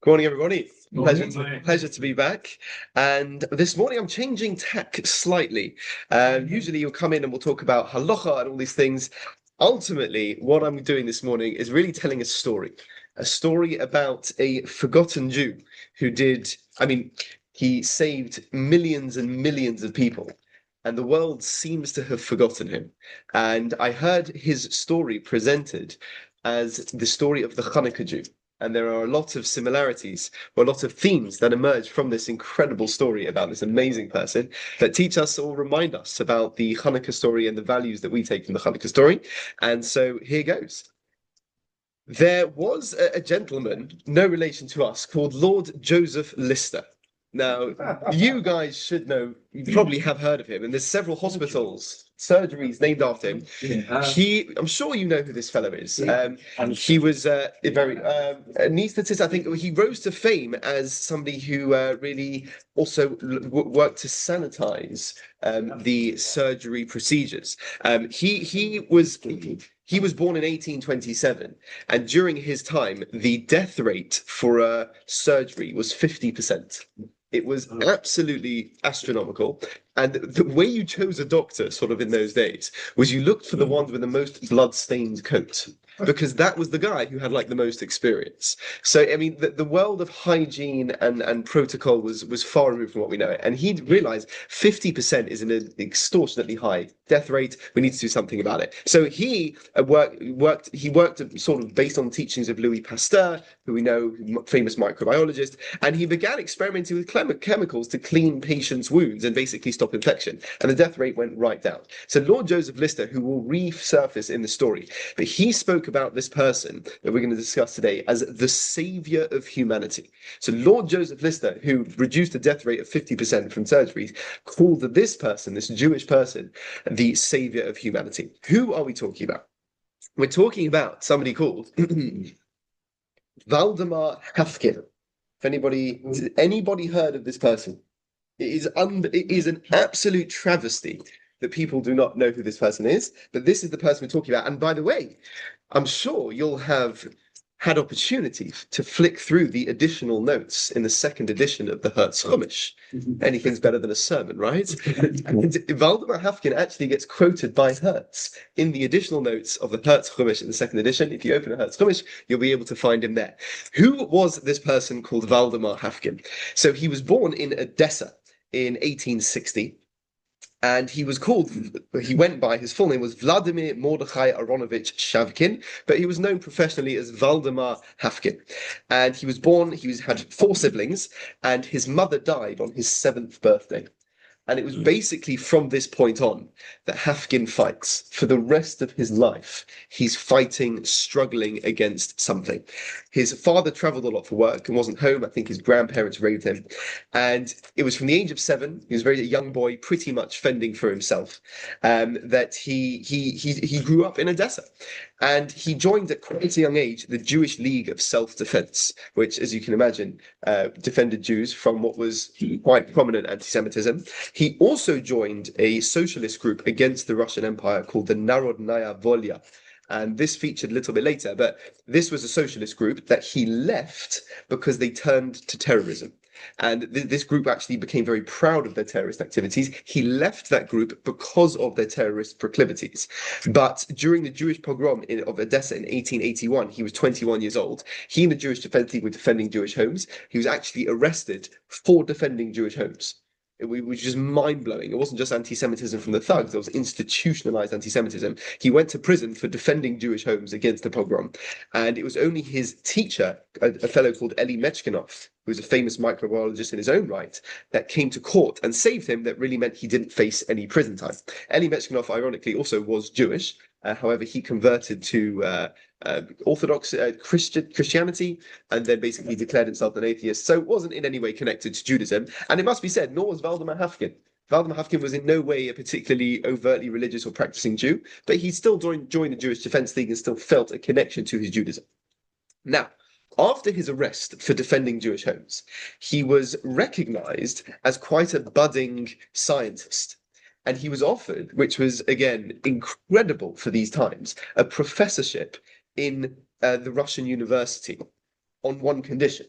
Good morning, everybody. Morning. Pleasure to be back. And this morning I'm changing tack slightly. Usually you'll come in and we'll talk about halacha and all these things. Ultimately, what I'm doing this morning is really telling a story about a forgotten Jew who he saved millions and millions of people. And the world seems to have forgotten him. And I heard his story presented as the story of the Hanukkah Jew. And there are a lot of similarities, or a lot of themes that emerge from this incredible story about this amazing person that teach us or remind us about the Hanukkah story and the values that we take from the Hanukkah story. And so here goes. There was a gentleman, no relation to us, called Lord Joseph Lister. Now, you guys should know, you probably have heard of him, and there's several hospitals, surgeries named after him. I'm sure you know who this fellow is. He was a very anaesthetist. I think he rose to fame as somebody who really also worked to sanitize the surgery procedures. He was born in 1827, and during his time, the death rate for a surgery was 50%. It was absolutely astronomical. And the way you chose a doctor, sort of in those days, was you looked for the ones with the most blood-stained coat, because that was the guy who had like the most experience. So, I mean, the world of hygiene and protocol was far removed from what we know. And he realized 50% is an extortionately high death rate. We need to do something about it. So he worked sort of based on teachings of Louis Pasteur, who we know, famous microbiologist, and he began experimenting with chemicals to clean patients' wounds and basically stop infection. And the death rate went right down. So Lord Joseph Lister, who will resurface in the story, but he spoke about this person that we're going to discuss today as the savior of humanity. So Lord Joseph Lister, who reduced the death rate of 50% from surgeries, called this person, this Jewish person, the savior of humanity. Who are we talking about? We're talking about somebody called Valdemar Hafkin. Has anybody heard of this person? It is an absolute travesty that people do not know who this person is, but this is the person we're talking about. And by the way, I'm sure you'll have had opportunity to flick through the additional notes in the second edition of the Hertz Chumash. Anything's better than a sermon, right? And Valdemar Hafkin actually gets quoted by Hertz in the additional notes of the Hertz Chumash in the second edition. If you open a Hertz Chumash, you'll be able to find him there. Who was this person called Valdemar Hafkin? So he was born in Odessa in 1860. And he went by, his full name was Vladimir Mordechai Aronovich Shavkin, but he was known professionally as Valdemar Hafkin. And he had 4 siblings, and his mother died on his 7th birthday. And it was basically from this point on that Hafkin fights. For the rest of his life, he's fighting, struggling against something. His father traveled a lot for work and wasn't home. I think his grandparents raised him. And it was from the age of 7, he was a very young boy, pretty much fending for himself, that he grew up in Odessa. And he joined at quite a young age the Jewish League of Self-Defense, which, as you can imagine, defended Jews from what was quite prominent anti-Semitism. He also joined a socialist group against the Russian Empire called the Narodnaya Volya. And this featured a little bit later, but this was a socialist group that he left because they turned to terrorism. And this group actually became very proud of their terrorist activities. He left that group because of their terrorist proclivities. But during the Jewish pogrom of Odessa in 1881, he was 21 years old. He and the Jewish Defense League were defending Jewish homes. He was actually arrested for defending Jewish homes. It was just mind-blowing. It wasn't just anti-Semitism from the thugs, there was institutionalized anti-Semitism. He went to prison for defending Jewish homes against the pogrom. And it was only his teacher, a fellow called Eli Mechkinov, who was a famous microbiologist in his own right, that came to court and saved him. That really meant he didn't face any prison time. Eli Mechkinov, ironically, also was Jewish. However, he converted to Orthodox Christianity and then basically declared himself an atheist. So it wasn't in any way connected to Judaism. And it must be said, nor was Valdemar Hafkin. Valdemar Hafkin was in no way a particularly overtly religious or practicing Jew, but he still joined the Jewish Defense League and still felt a connection to his Judaism. Now, after his arrest for defending Jewish homes, he was recognized as quite a budding scientist. And he was offered, which was, again, incredible for these times, a professorship in the Russian university on one condition.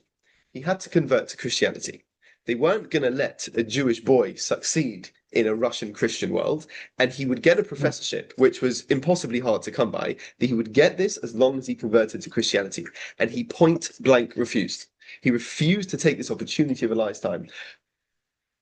he had to convert to Christianity. They weren't going to let a Jewish boy succeed in a Russian Christian world, and he would get a professorship, which was impossibly hard to come by. That he would get this as long as he converted to Christianity, and he point blank refused. He refused to take this opportunity of a lifetime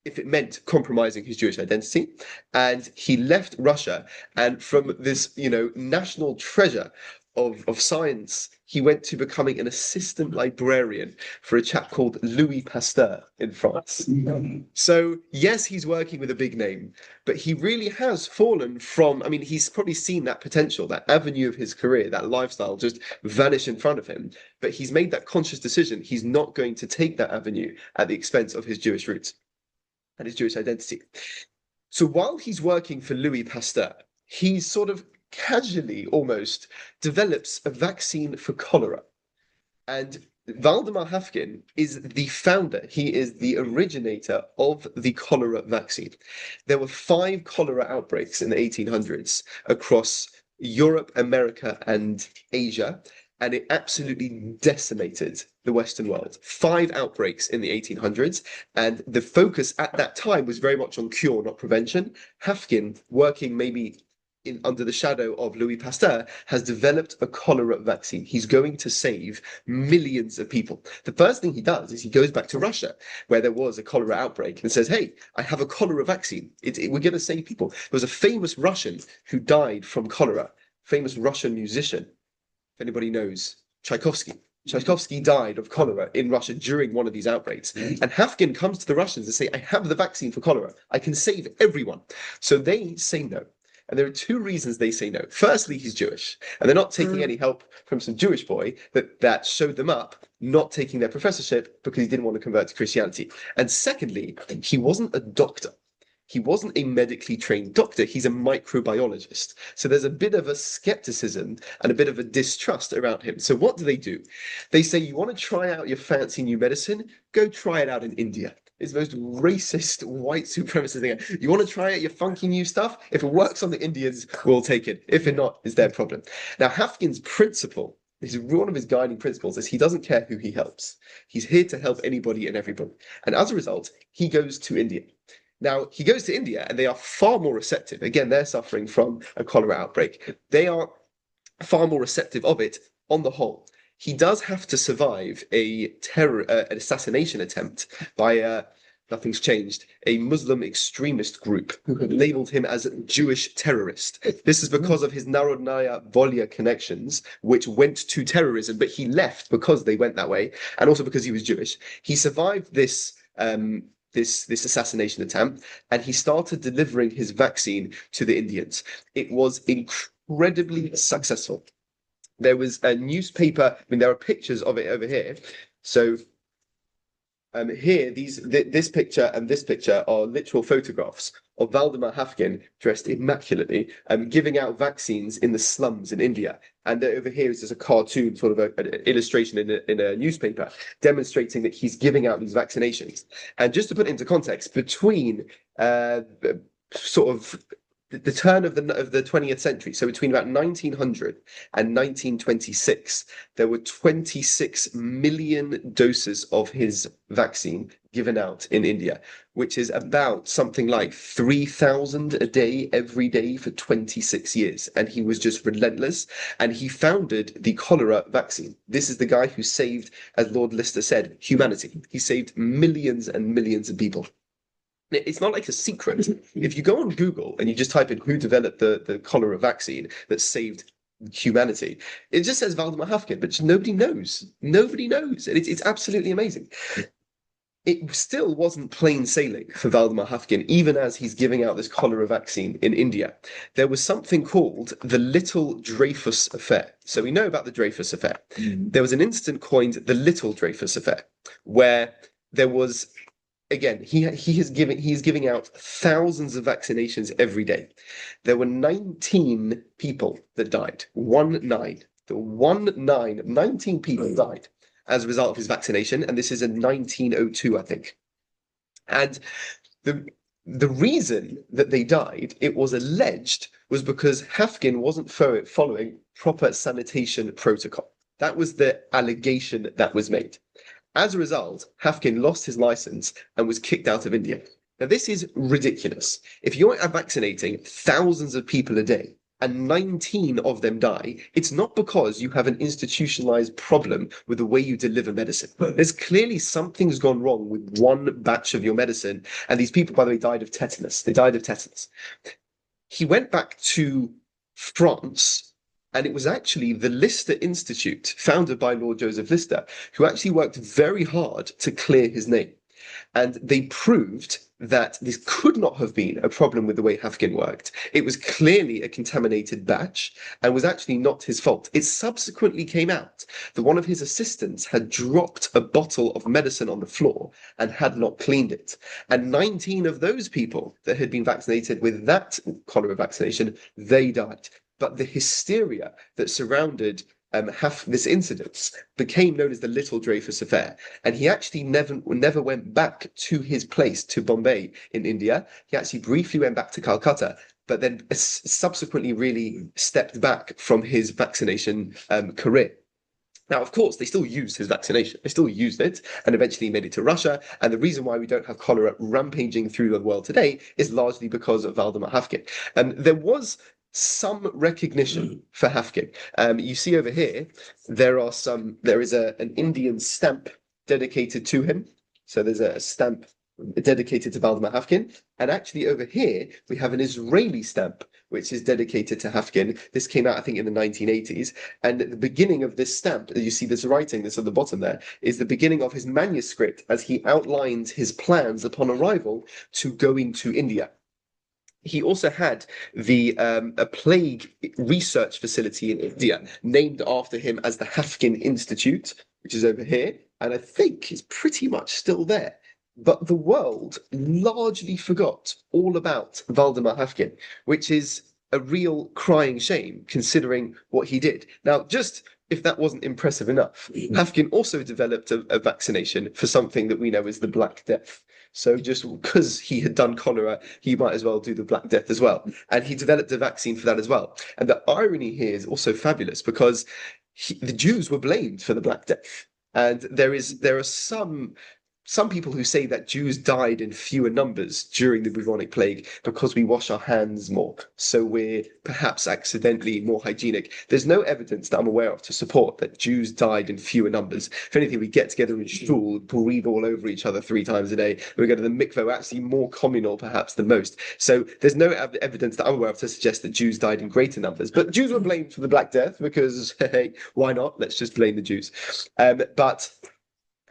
if it meant compromising his Jewish identity. And he left Russia, and from this, national treasure of science, he went to becoming an assistant librarian for a chap called Louis Pasteur in France. So, yes, he's working with a big name, but he really has fallen from, he's probably seen that potential, that avenue of his career, that lifestyle just vanish in front of him. But he's made that conscious decision. He's not going to take that avenue at the expense of his Jewish roots and his Jewish identity. So while he's working for Louis Pasteur, he sort of casually almost develops a vaccine for cholera. And Valdemar Haffkine is the founder, he is the originator of the cholera vaccine. There were 5 cholera outbreaks in the 1800s across Europe, America, and Asia, and it absolutely decimated the Western world. 5 outbreaks in the 1800s, and the focus at that time was very much on cure, not prevention. Haffkine, working maybe under the shadow of Louis Pasteur, has developed a cholera vaccine. He's going to save millions of people. The first thing he does is he goes back to Russia, where there was a cholera outbreak, and says, hey, I have a cholera vaccine. We're going to save people. There was a famous Russian who died from cholera, famous Russian musician. If anybody knows, Tchaikovsky. Tchaikovsky died of cholera in Russia during one of these outbreaks. And Haffkine comes to the Russians and say, I have the vaccine for cholera. I can save everyone. So they say no. And there are 2 reasons they say no. Firstly, he's Jewish, and they're not taking any help from some Jewish boy that showed them up, not taking their professorship because he didn't want to convert to Christianity. And secondly, he wasn't a doctor. He wasn't a medically trained doctor. He's a microbiologist. So there's a bit of a skepticism and a bit of a distrust around him. So what do? They say, you want to try out your fancy new medicine? Go try it out in India. It's the most racist, white supremacist thing. You want to try out your funky new stuff? If it works on the Indians, we'll take it. If it not, it's their problem. Now, Haffkine's principle, this is one of his guiding principles, is he doesn't care who he helps. He's here to help anybody and everybody. And as a result, he goes to India. Now, he goes to India, and they are far more receptive. Again, they're suffering from a cholera outbreak. They are far more receptive of it on the whole. He does have to survive an assassination attempt by, nothing's changed, a Muslim extremist group who have labeled him as a Jewish terrorist. This is because of his Narodnaya Volya connections, which went to terrorism, but he left because they went that way, and also because he was Jewish. He survived this assassination attempt, and he started delivering his vaccine to the Indians. It was incredibly successful. There was a newspaper, there are pictures of it over here. So here, this picture and this picture are literal photographs of Valdemar Haffkine dressed immaculately, giving out vaccines in the slums in India. And over here is just a cartoon, sort of an illustration in a newspaper, demonstrating that he's giving out these vaccinations. And just to put it into context, between sort of the turn of the 20th century, so between about 1900 and 1926, there were 26 million doses of his vaccine given out in India, which is about something like 3,000 a day, every day for 26 years. And he was just relentless. And he founded the cholera vaccine. This is the guy who saved, as Lord Lister said, humanity. He saved millions and millions of people. It's not like a secret. If you go on Google and you just type in who developed the cholera vaccine that saved humanity, it just says Valdemar Haffkine, but nobody knows. Nobody knows. And it's absolutely amazing. It still wasn't plain sailing for Valdemar Haffkine, even as he's giving out this cholera vaccine in India. There was something called the Little Dreyfus Affair. So we know about the Dreyfus Affair. There was an incident coined the Little Dreyfus Affair, where there was, again, he's giving out thousands of vaccinations every day. There were 19 people that died. 19 people died as a result of his vaccination, and this is in 1902, I think. And the reason that they died, it was alleged, was because Haffkine wasn't following proper sanitation protocol. That was the allegation that was made. As a result, Hafkin lost his license and was kicked out of India. Now, this is ridiculous. If you're vaccinating thousands of people a day and 19 of them die, it's not because you have an institutionalized problem with the way you deliver medicine. There's clearly something's gone wrong with one batch of your medicine. And these people, by the way, died of tetanus. They died of tetanus. He went back to France, and it was actually the Lister Institute, founded by Lord Joseph Lister, who actually worked very hard to clear his name. And they proved that this could not have been a problem with the way Hafkin worked. It was clearly a contaminated batch and was actually not his fault. It subsequently came out that one of his assistants had dropped a bottle of medicine on the floor and had not cleaned it. And 19 of those people that had been vaccinated with that cholera vaccination, they died. But the hysteria that surrounded this incident became known as the Little Dreyfus Affair. And he actually never went back to his place, to Bombay in India. He actually briefly went back to Calcutta, but then subsequently really stepped back from his vaccination career. Now, of course, they still used his vaccination. They still used it and eventually made it to Russia. And the reason why we don't have cholera rampaging through the world today is largely because of Valdemar Hafkin. There was some recognition for Hafkin. You see over here, there is an Indian stamp dedicated to him. So there's a stamp dedicated to Valdemar Hafkin. And actually over here, we have an Israeli stamp, which is dedicated to Hafkin. This came out, I think, in the 1980s. And at the beginning of this stamp, you see this writing that's at the bottom there, is the beginning of his manuscript as he outlines his plans upon arrival to going to India. He also had a plague research facility in India named after him as the Hafkin Institute, which is over here, and I think is pretty much still there. But the world largely forgot all about Valdemar Hafkin, which is a real crying shame considering what he did. Now, just if that wasn't impressive enough, Hafkin also developed a vaccination for something that we know as the Black Death. So just because he had done cholera, he might as well do the Black Death as well. And he developed a vaccine for that as well. And the irony here is also fabulous because the Jews were blamed for the Black Death. And there are some people who say that Jews died in fewer numbers during the bubonic plague because we wash our hands more, so we're perhaps accidentally more hygienic. There's no evidence that I'm aware of to support that Jews died in fewer numbers. If anything, we get together in shul, breathe all over each other 3 times a day. We go to the mikveh, actually more communal perhaps than most. So there's no evidence that I'm aware of to suggest that Jews died in greater numbers. But Jews were blamed for the Black Death because, hey, why not? Let's just blame the Jews. But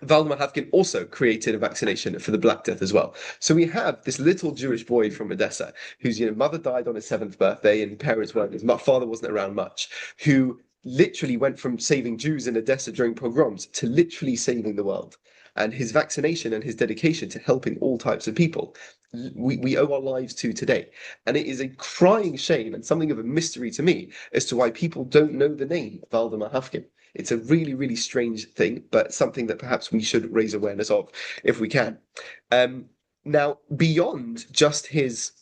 Valdemar Hafkin also created a vaccination for the Black Death as well. So we have this little Jewish boy from Odessa whose mother died on his 7th birthday and parents weren't, his father wasn't around much, who literally went from saving Jews in Odessa during pogroms to literally saving the world. And his vaccination and his dedication to helping all types of people, we owe our lives to today. And it is a crying shame and something of a mystery to me as to why people don't know the name Valdemar Hafkin. It's a really, really strange thing, but something that perhaps we should raise awareness of if we can. Now, beyond just his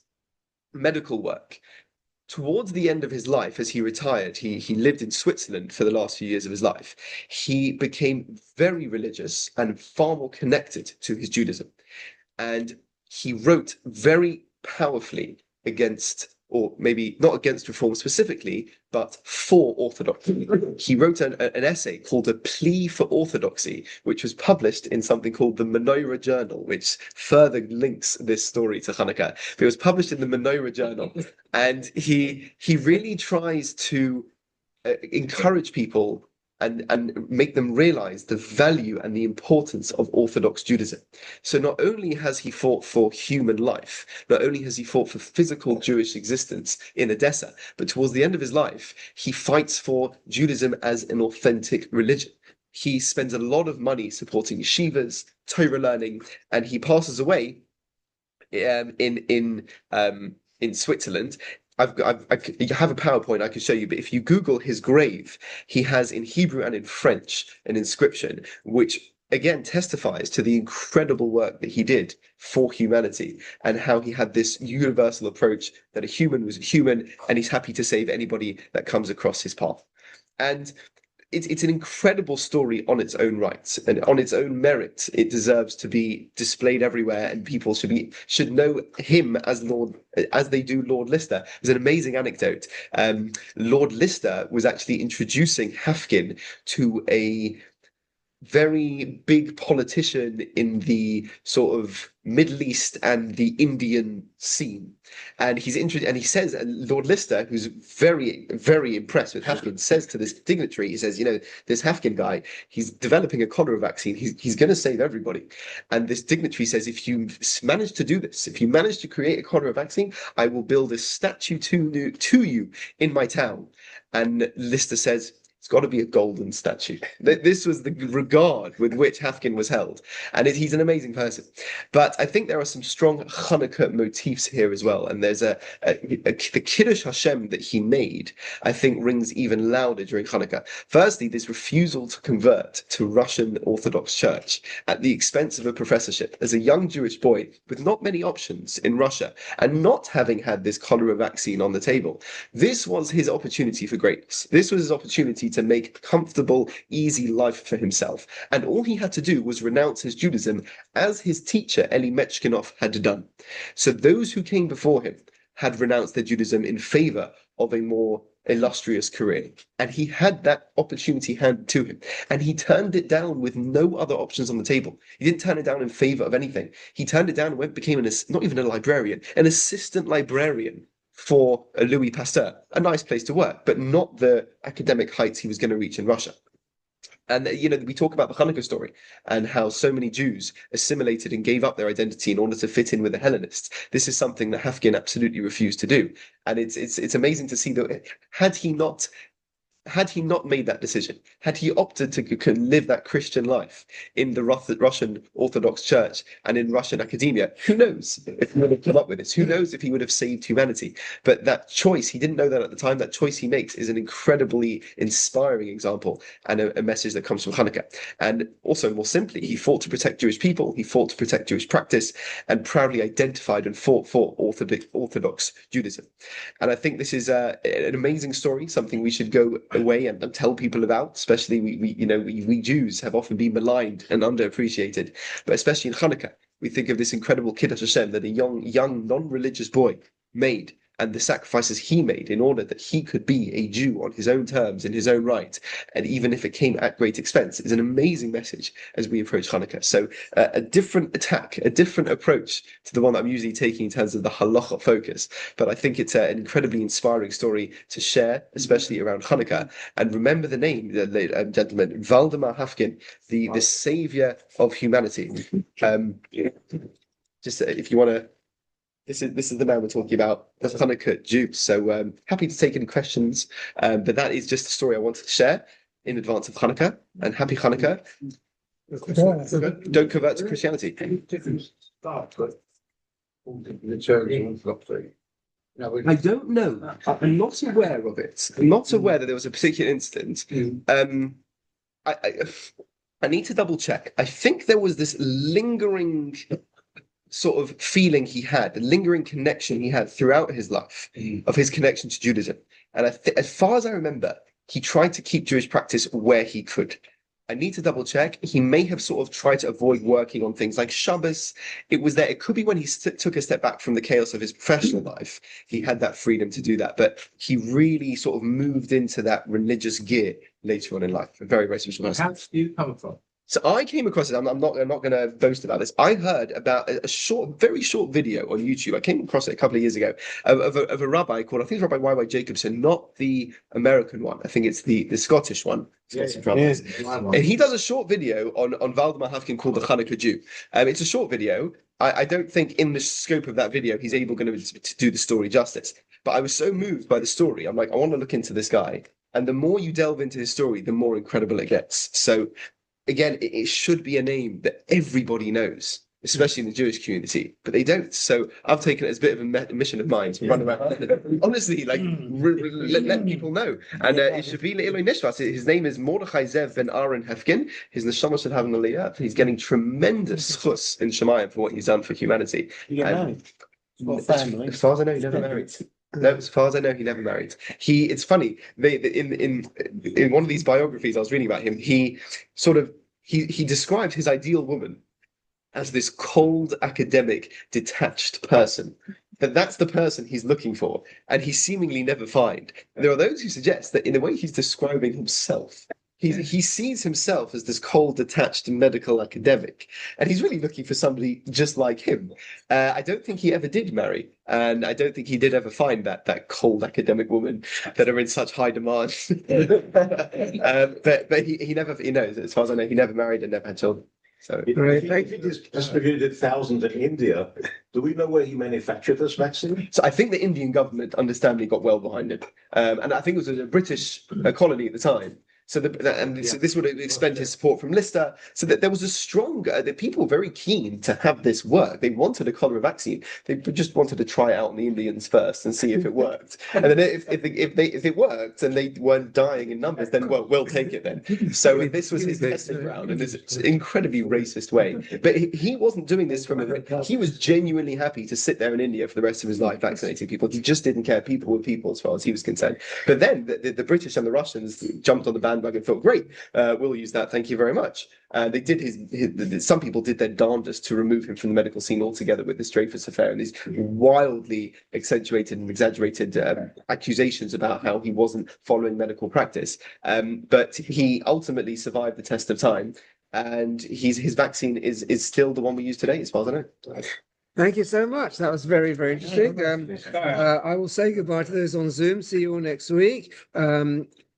medical work, towards the end of his life, as he retired, he lived in Switzerland for the last few years of his life. He became very religious and far more connected to his Judaism. And he wrote very powerfully against, or maybe not against reform specifically, but for orthodoxy. He wrote an essay called A Plea for Orthodoxy, which was published in something called the Menorah Journal, which further links this story to Hanukkah. But it was published in the Menorah Journal, and he really tries to encourage people and make them realize the value and the importance of Orthodox Judaism. So not only has he fought for human life, not only has he fought for physical Jewish existence in Odessa, but towards the end of his life, he fights for Judaism as an authentic religion. He spends a lot of money supporting yeshivas, Torah learning, and he passes away in Switzerland. I have a PowerPoint I can show you, but if you Google his grave, he has in Hebrew and in French an inscription which again testifies to the incredible work that he did for humanity and how he had this universal approach that a human was a human and he's happy to save anybody that comes across his path. And it's an incredible story on its own rights and on its own merit. It deserves to be displayed everywhere, and people should know him as they do Lord Lister. There's an amazing anecdote. Lord Lister was actually introducing Hafkin to a very big politician in the sort of Middle East and the Indian scene. And he says, and Lord Lister, who's very, very impressed with Hafkin, says to this dignitary, he says, this Hafkin guy, he's developing a cholera vaccine. He's going to save everybody. And this dignitary says, if you manage to do this, if you manage to create a cholera vaccine, I will build a statue to you in my town. And Lister says, it's got to be a golden statue. This was the regard with which Hafkin was held. And he's an amazing person. But I think there are some strong Hanukkah motifs here as well. And there's the Kiddush Hashem that he made, I think, rings even louder during Hanukkah. Firstly, this refusal to convert to Russian Orthodox Church at the expense of a professorship as a young Jewish boy with not many options in Russia and not having had this cholera vaccine on the table. This was his opportunity for greatness. This was his opportunity to make a comfortable, easy life for himself. And all he had to do was renounce his Judaism as his teacher, Eli Mechkinov, had done. So those who came before him had renounced their Judaism in favor of a more illustrious career. And he had that opportunity handed to him. And he turned it down with no other options on the table. He didn't turn it down in favor of anything. He turned it down and became not even a librarian, an assistant librarian for Louis Pasteur, a nice place to work, but not the academic heights he was going to reach in Russia. And we talk about the Hanukkah story and how so many Jews assimilated and gave up their identity in order to fit in with the Hellenists. This is something that Hafkin absolutely refused to do, and it's amazing to see that had he not made that decision, had he opted to live that Christian life in the Russian Orthodox Church and in Russian academia, who knows if he would have come up with this? Who knows if he would have saved humanity? But that choice, he didn't know that at the time, that choice he makes is an incredibly inspiring example and a message that comes from Hanukkah. And also, more simply, he fought to protect Jewish people, he fought to protect Jewish practice, and proudly identified and fought for Orthodox Judaism. And I think this is an amazing story, something we should go away and tell people about. Especially we Jews have often been maligned and underappreciated, but especially in Hanukkah, we think of this incredible Kiddush Hashem that a young non-religious boy made, and the sacrifices he made in order that he could be a Jew on his own terms, in his own right, and even if it came at great expense, is an amazing message as we approach Hanukkah. So a different attack, a different approach to the one that I'm usually taking in terms of the halacha focus. But I think it's an incredibly inspiring story to share, especially around Hanukkah. And remember the name, gentlemen, Valdemar Hafkin, the savior of humanity. Just if you want to. This is the man we're talking about, the Hanukkah Jew. So happy to take any questions, but that is just the story I wanted to share in advance of Hanukkah. And happy Hanukkah. Don't convert to Christianity. I don't know. I'm not aware of it. I'm not aware that there was a particular incident. I need to double check. I think there was this lingering sort of feeling he had, the lingering connection he had throughout his life of his connection to Judaism. And as far as I remember, he tried to keep Jewish practice where he could. I need to double check. He may have sort of tried to avoid working on things like Shabbos. It was there. It could be when he took a step back from the chaos of his professional life. He had that freedom to do that, but he really sort of moved into that religious gear later on in life. A very, very special person. How did you come from? So I came across it. I'm not going to boast about this. I heard about a very short video on YouTube. I came across it a couple of years ago of a rabbi called, I think it's Rabbi Y.Y. Jacobson, not the American one. I think it's the Scottish one. And he does a short video on Valdemar Hafkin called the Hanukkah Jew. It's a short video. I don't think in the scope of that video he's able to do the story justice. But I was so moved by the story. I'm like, I want to look into this guy. And the more you delve into his story, the more incredible it gets. So again, it should be a name that everybody knows, especially in the Jewish community, but they don't. So I've taken it as a bit of a mission of mine to run around, honestly, like let people know. And it should be Le'iloi Nishmas. His name is Mordechai Zev ben Aaron Hefkin. His neshama should have an aliyah. He's getting tremendous chus in Shemayim for what he's done for humanity. As far as I know, he never married. No, as far as I know, he never married. It's funny. In one of these biographies I was reading about him, he described his ideal woman as this cold, academic, detached person. That's the person he's looking for, and he seemingly never find. There are those who suggest that in the way he's describing himself, he sees himself as this cold, detached medical academic, and he's really looking for somebody just like him. I don't think he ever did marry, and I don't think he did ever find that cold academic woman that are in such high demand. But he never, as far as I know, he never married and never had children. So if he distributed thousands in India, do we know where he manufactured this vaccine? So I think the Indian government understandably got well behind it, and I think it was a British colony at the time. So this would have expended his support from Lister, so that there was a strong. The people were very keen to have this work. They wanted a cholera vaccine. They just wanted to try it out on the Indians first and see if it worked. And then if it worked and they weren't dying in numbers, then we'll take it then. So this was his testing ground in this incredibly racist way. But he wasn't doing this he was genuinely happy to sit there in India for the rest of his life vaccinating people. He just didn't care. People were people as far as he was concerned. But then the British and the Russians jumped on the bandwagon and thought, great, we'll use that. Thank you very much. They did some people did their darndest to remove him from the medical scene altogether with this Dreyfus affair and these wildly accentuated and exaggerated accusations about how he wasn't following medical practice. But he ultimately survived the test of time, and his vaccine is still the one we use today, as far as I know. Thank you so much. That was very, very interesting. I will say goodbye to those on Zoom. See you all next week.